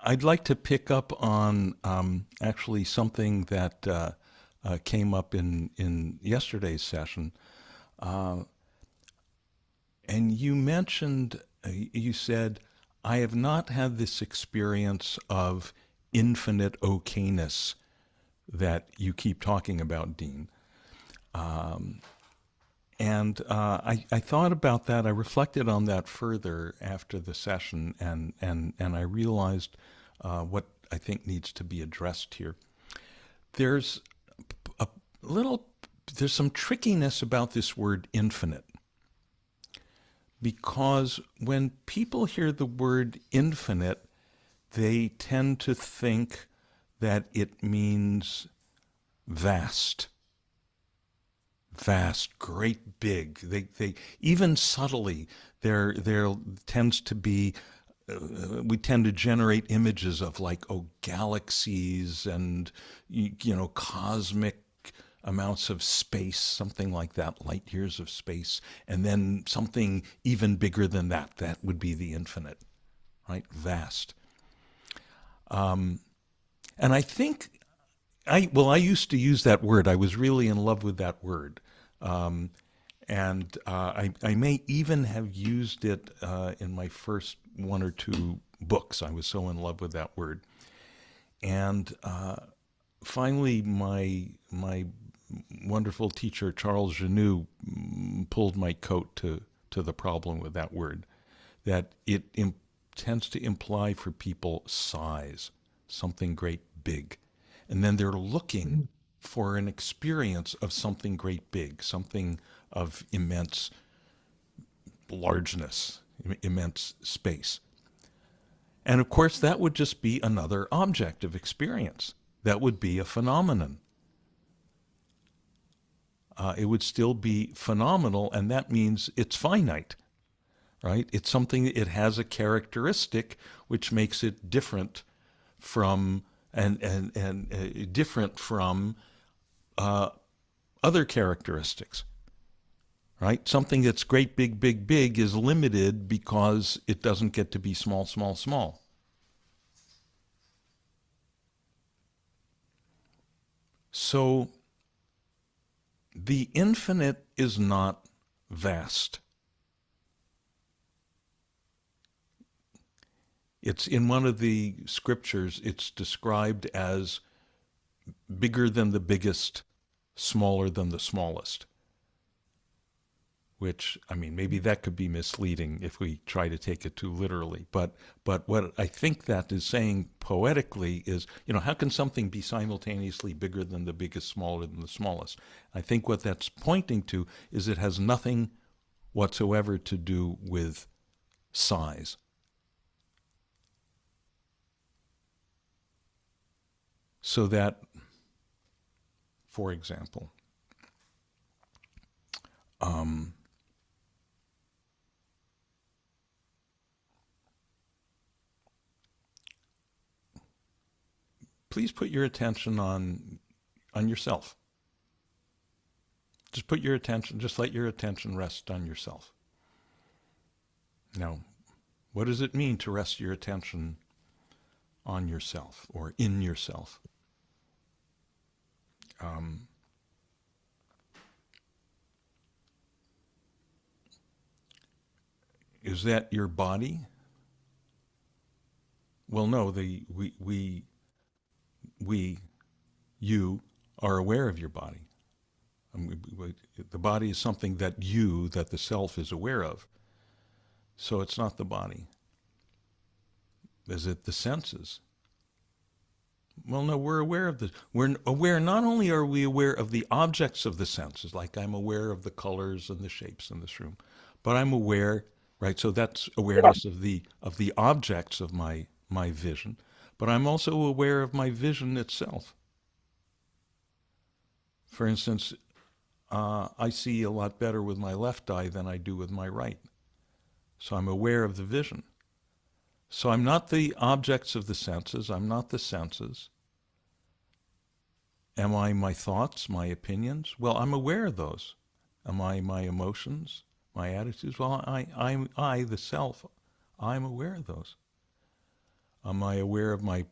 I'd like to pick up on actually something that came up in yesterday's session. Uh, and you mentioned, you said, I have not had this experience of infinite okayness that you keep talking about, Dean. And I thought about that. I reflected on that further after the session, and I realized what I think needs to be addressed here. There's a little, there's some trickiness about this word infinite, because when people hear the word infinite, they tend to think that it means vast, vast, great, big. They even subtly there tends to be we tend to generate images of like galaxies and cosmic amounts of space, something like that, light years of space, and then something even bigger than that. That would be the infinite, right? Vast. And I think I used to use that word. I was really in love with that word. Um, and I may even have used it in my first one or two books. I was so in love with that word. And finally, my wonderful teacher Charles Genoux pulled my coat to the problem with that word, that tends to imply for people size, something great big, and then they're looking for an experience of something great big, something of immense largeness, immense space. And of course, that would just be another object of experience. That would be a phenomenon. It would still be phenomenal, and that means it's finite, right? It's something, it has a characteristic which makes it different from and different from uh, other characteristics, right? Something that's great, big, big, big is limited because it doesn't get to be small, small, small. So the infinite is not vast. It's in one of the scriptures, it's described as bigger than the biggest, smaller than the smallest. Which, I mean, maybe that could be misleading if we try to take it too literally. But what I think that is saying poetically is, how can something be simultaneously bigger than the biggest, smaller than the smallest? I think what that's pointing to is it has nothing whatsoever to do with size. So that, for example, um, please put your attention on yourself. Just let your attention rest on yourself. Now, what does it mean to rest your attention on yourself or in yourself? Um, is that your body? Well, no. We, you, are aware of your body. The body is something that the self is aware of. So it's not the body. Is it the senses? Well, no, we're aware of the. We're aware. Not only are we aware of the objects of the senses, like I'm aware of the colors and the shapes in this room, but I'm aware, right? So that's awareness of the objects of my vision. But I'm also aware of my vision itself. For instance, I see a lot better with my left eye than I do with my right. So I'm aware of the vision. So I'm not the objects of the senses. I'm not the senses. Am I my thoughts, my opinions? Well, I'm aware of those. Am I my emotions, my attitudes? Well, I the self, I'm aware of those. Am I aware of my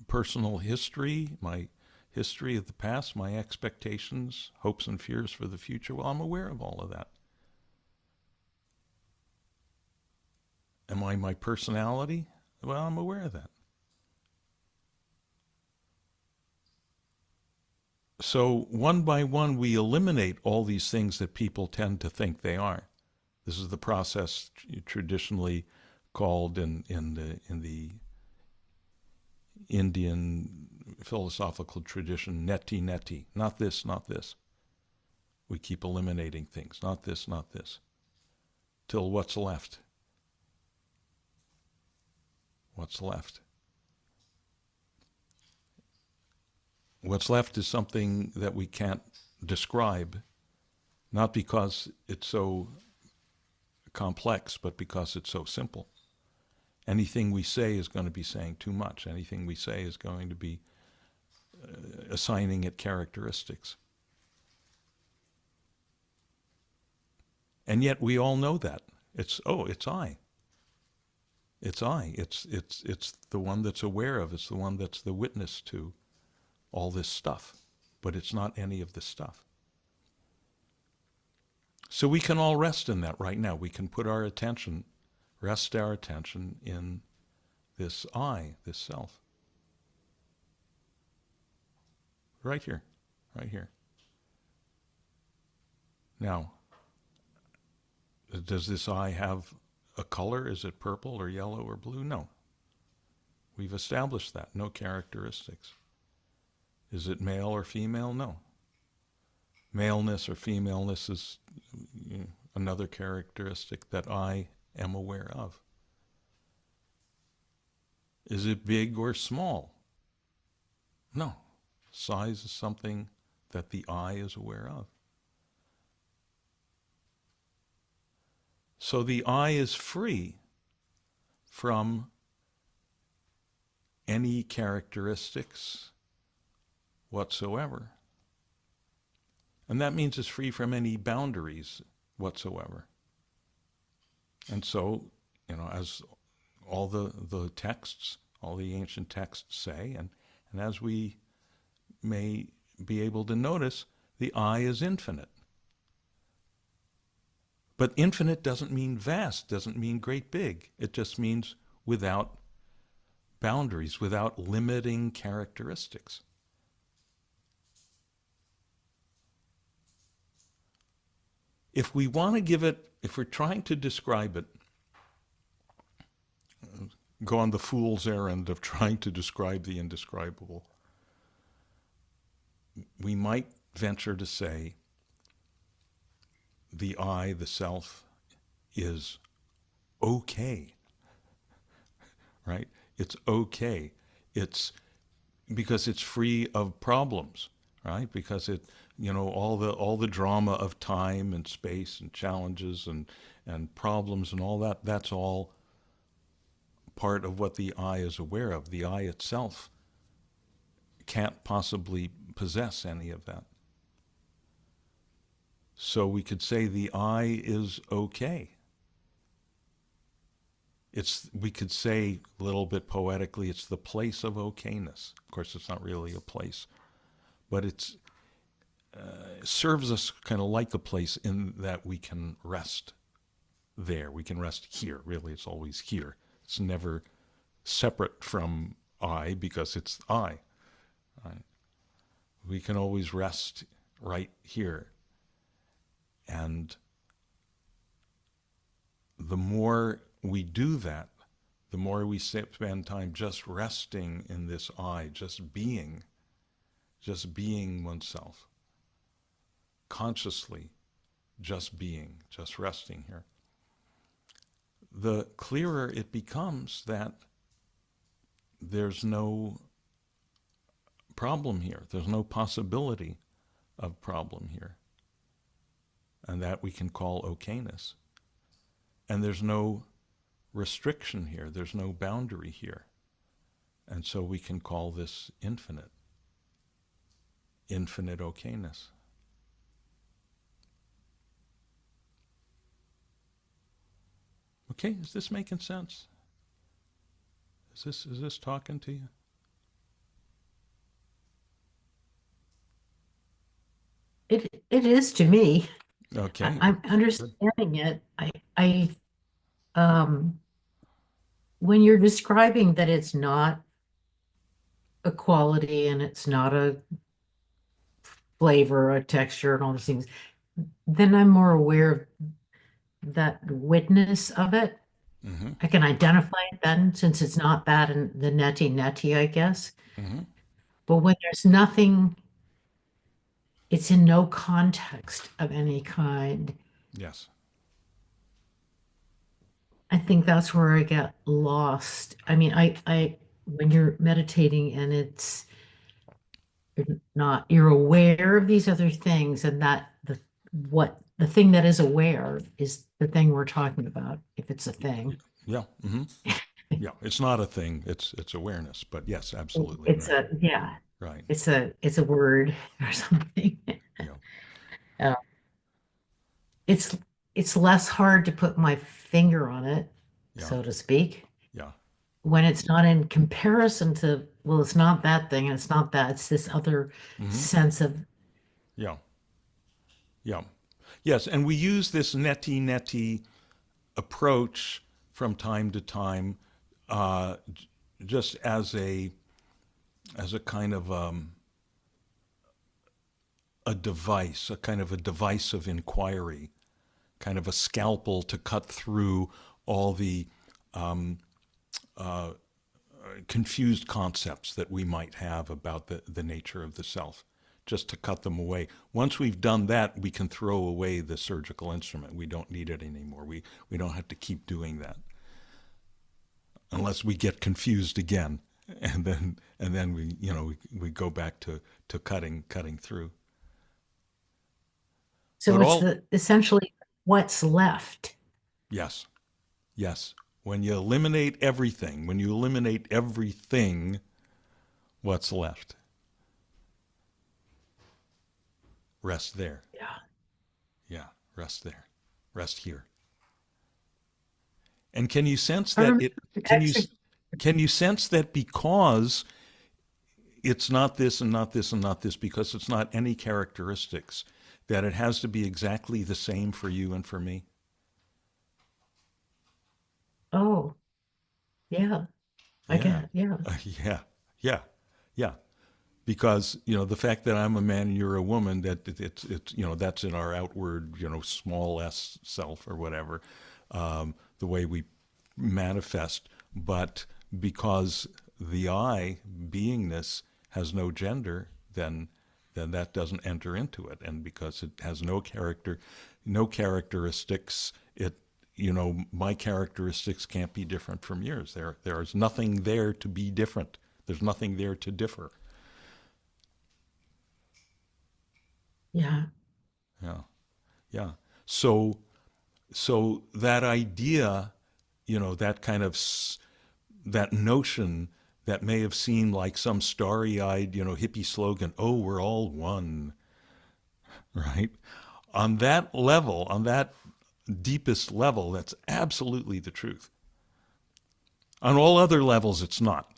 personal history, my history of the past, my expectations, hopes and fears for the future? Well, I'm aware of all of that. Am I my personality? Well, I'm aware of that. So one by one, we eliminate all these things that people tend to think they are. This is the process traditionally called in the Indian philosophical tradition, neti neti. Not this, not this. We keep eliminating things. Not this, not this. Till what's left? What's left? What's left is something that we can't describe, not because it's so complex, but because it's so simple. Anything we say is going to be saying too much. Anything we say is going to be assigning it characteristics. And yet we all know that. It's I. It's I. It's the one that's aware of. It's the one that's the witness to all this stuff. But it's not any of this stuff. So we can all rest in that right now. We can put our attention, rest our attention in this I, this self. Right here. Right here. Now, does this I have a color? Is it purple or yellow or blue? No. We've established that. No characteristics. Is it male or female? No. Maleness or femaleness is another characteristic that I am aware of. Is it big or small? No. Size is something that the I is aware of. So the I is free from any characteristics whatsoever. And that means it's free from any boundaries whatsoever. And so, as all the texts, all the ancient texts say, and as we may be able to notice, the I is infinite. But infinite doesn't mean vast, doesn't mean great big. It just means without boundaries, without limiting characteristics. If we want to give it, if we're trying to describe it, go on the fool's errand of trying to describe the indescribable, we might venture to say the I, the self, is okay, right? It's okay. It's because it's free of problems, right? Because all the drama of time and space and challenges and problems and all that, that's all part of what the I is aware of. The I itself can't possibly possess any of that. So we could say the I is okay. We could say a little bit poetically, it's the place of okayness. Of course, it's not really a place, but it serves us kind of like a place in that we can rest there. We can rest here. Really, it's always here. It's never separate from I because it's I. Right? We can always rest right here. And the more we do that, the more we spend time just resting in this I, just being oneself, consciously just being, just resting here, the clearer it becomes that there's no problem here. There's no possibility of problem here. And that we can call okayness. And there's no restriction here. There's no boundary here. And so we can call this infinite okayness. Okay, is this making sense? Is this talking to you? It is to me. Okay. I'm Good. understanding it. Um, when you're describing that it's not a quality and it's not a flavor, a texture, and all these things, then I'm more aware of that witness of it. Mm-hmm. I can identify it then, since it's not that and the netty, I guess. Mm-hmm. But when there's nothing, it's in no context of any kind. Yes. I think that's where I get lost. I mean, when you're meditating and you're not, you're aware of these other things, and that the thing that is aware is the thing we're talking about, if it's a thing. Yeah. Mm-hmm. Yeah. It's not a thing. It's awareness. But yes, absolutely It's right. a, yeah, Right. it's a word or something. Yeah. Uh, it's it's less hard to put my finger on it, Yeah. so to speak, Yeah. when it's not in comparison to, well, it's not that thing and it's not that, it's this other Mm-hmm. sense of, Yeah. Yeah. Yes. And we use this neti approach from time to time, just as a kind of a device, a kind of a device of inquiry, kind of a scalpel to cut through all the confused concepts that we might have about the nature of the self, just to cut them away. Once we've done that, we can throw away the surgical instrument. We don't need it anymore. We don't have to keep doing that unless we get confused again. And then we go back to cutting through. so But it's all the essentially what's left. yes, yes. When you eliminate everything, what's left? Rest there. Yeah. Yeah, rest there. Rest here. And can you sense I that remember it can you actually, can you sense that because it's not this and not this and not this, because it's not any characteristics, that it has to be exactly the same for you and for me? oh, yeah, I Yeah. get, yeah. Yeah. Yeah. Yeah. Because the fact that I'm a man and you're a woman, that it's that's in our outward small s self or whatever, the way we manifest. But because the I beingness has no gender, then that doesn't enter into it, and because it has no characteristics, my characteristics can't be different from yours. There's nothing there to be different. There's nothing there to differ. Yeah. Yeah, yeah. So that idea, that kind of that notion that may have seemed like some starry-eyed, hippie slogan, "Oh, we're all one," right? On that level, on that deepest level, that's absolutely the truth. On all other levels, it's not.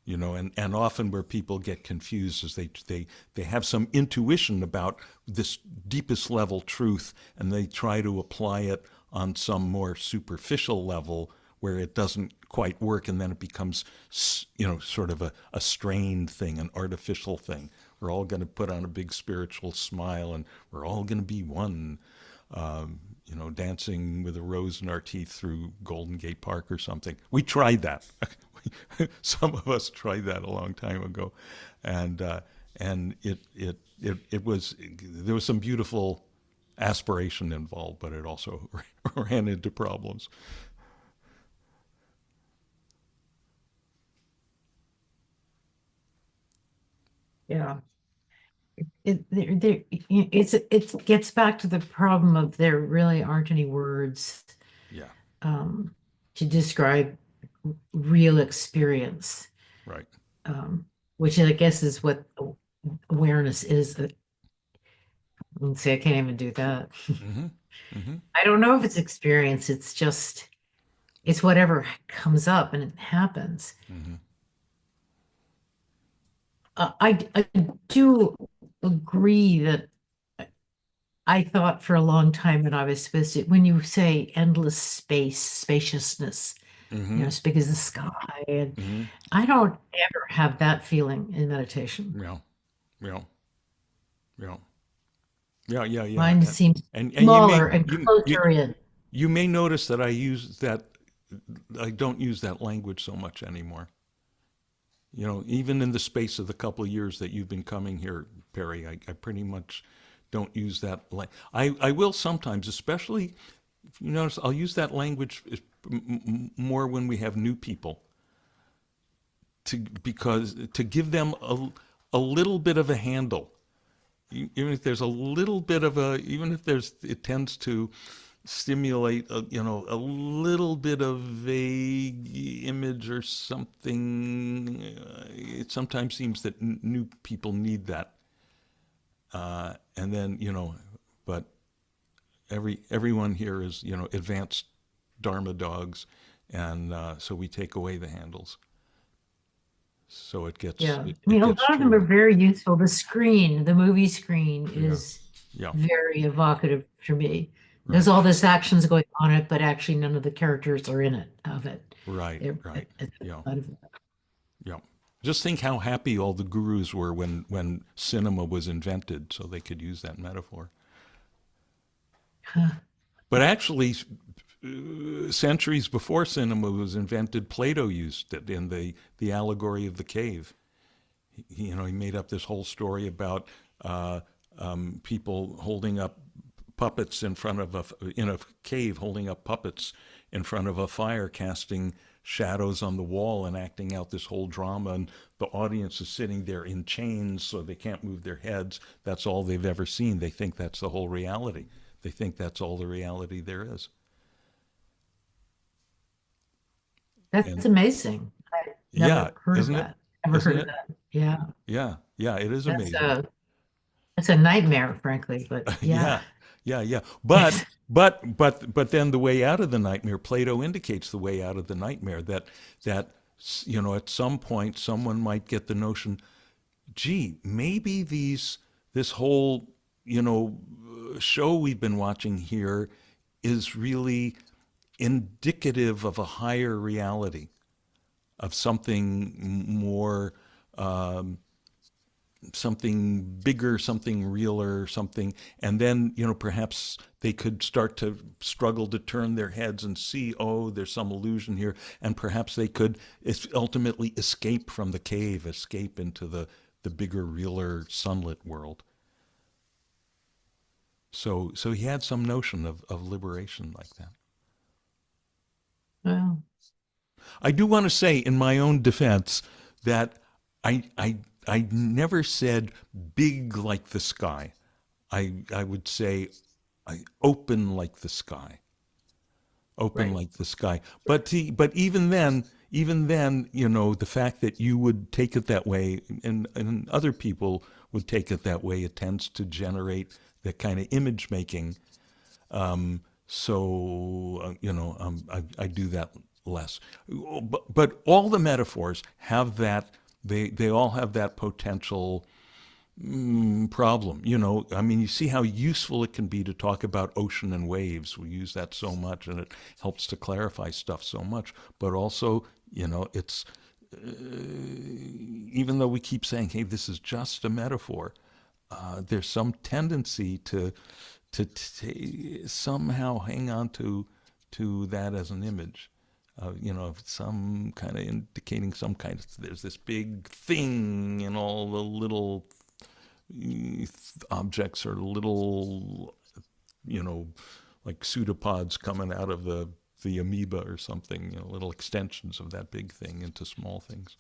And often where people get confused is they have some intuition about this deepest level truth, and they try to apply it on some more superficial level where it doesn't quite work, and then it becomes sort of a strained thing, an artificial thing. We're all going to put on a big spiritual smile, and we're all going to be one, dancing with a rose in our teeth through Golden Gate Park or something. We tried that. Some of us tried that a long time ago, and it was, there was some beautiful aspiration involved, but it also ran into problems. Yeah. It gets back to the problem of there really aren't any words Yeah, um, to describe real experience, right. um, which I guess is what awareness is. Let's see, I can't even do that. Mm-hmm. Mm-hmm. I don't know if it's experience. It's just It's whatever comes up and it happens. Hmm. I do agree that I thought for a long time that I was supposed to, when you say endless space, spaciousness, Hmm. as big as the sky, and Hmm. I don't ever have that feeling in meditation. Yeah. Yeah. Yeah. Yeah. Yeah. Yeah. Mine seems And you smaller may and closer in. you may notice that I don't use that language so much anymore. Even in the space of the couple of years that you've been coming here, Perry, I pretty much don't use that. I will sometimes, especially if you notice, I'll use that language more when we have new people because to give them a little bit of a handle, even if there's a little bit of a, even if there's, it tends to stimulate a little bit of vague image or something. It sometimes seems that new people need that, and then but everyone here is advanced Dharma dogs, and so we take away the handles, so it gets Yeah. it, I it mean, a gets lot of them are truer. very useful. The movie screen Yeah, is yeah, very evocative for me. There's right, all this actions going on it, but actually none of the characters are in it of it. right, They're right. it's Yeah, out of yeah. Just think how happy all the gurus were when cinema was invented, so they could use that metaphor. it. But actually, centuries before cinema was invented, Plato used it in the allegory of the cave. He made up this whole story about uh, people holding up puppets in a cave, holding up puppets in front of a fire, casting shadows on the wall and acting out this whole drama. And the audience is sitting there in chains, so they can't move their heads. That's all they've ever seen. They think that's the whole reality. They think that's all the reality there is. That's And amazing. I yeah, never heard of isn't it? that. Never Isn't heard of it? that. Yeah. Yeah, yeah, it is That's amazing. a that's a nightmare, frankly, but yeah. Yeah, yeah, yeah. But then the way out of the nightmare, Plato indicates the way out of the nightmare that at some point someone might get the notion, gee, maybe this whole show we've been watching here is really indicative of a higher reality, of something more, something bigger, something realer, something, and then perhaps they could start to struggle to turn their heads and see, oh, there's some illusion here, and perhaps they could ultimately escape from the cave, escape into the bigger, realer, sunlit world. So he had some notion of liberation like that. Well, I do want to say, in my own defense, that I I I never said big like the sky. I would say open like the sky, open right. like the sky. But even then, the fact that you would take it that way, and other people would take it that way, it tends to generate that kind of image making. I do that less. But all the metaphors have that. They all have that potential problem. I mean, you see how useful it can be to talk about ocean and waves. We use that so much, and it helps to clarify stuff so much. But also, it's even though we keep saying, "Hey, this is just a metaphor," there's some tendency to somehow hang on to that as an image. Some kind of indicating some kind of, there's this big thing, and all the little objects are little, you know, like pseudopods coming out of the amoeba or something, little extensions of that big thing into small things.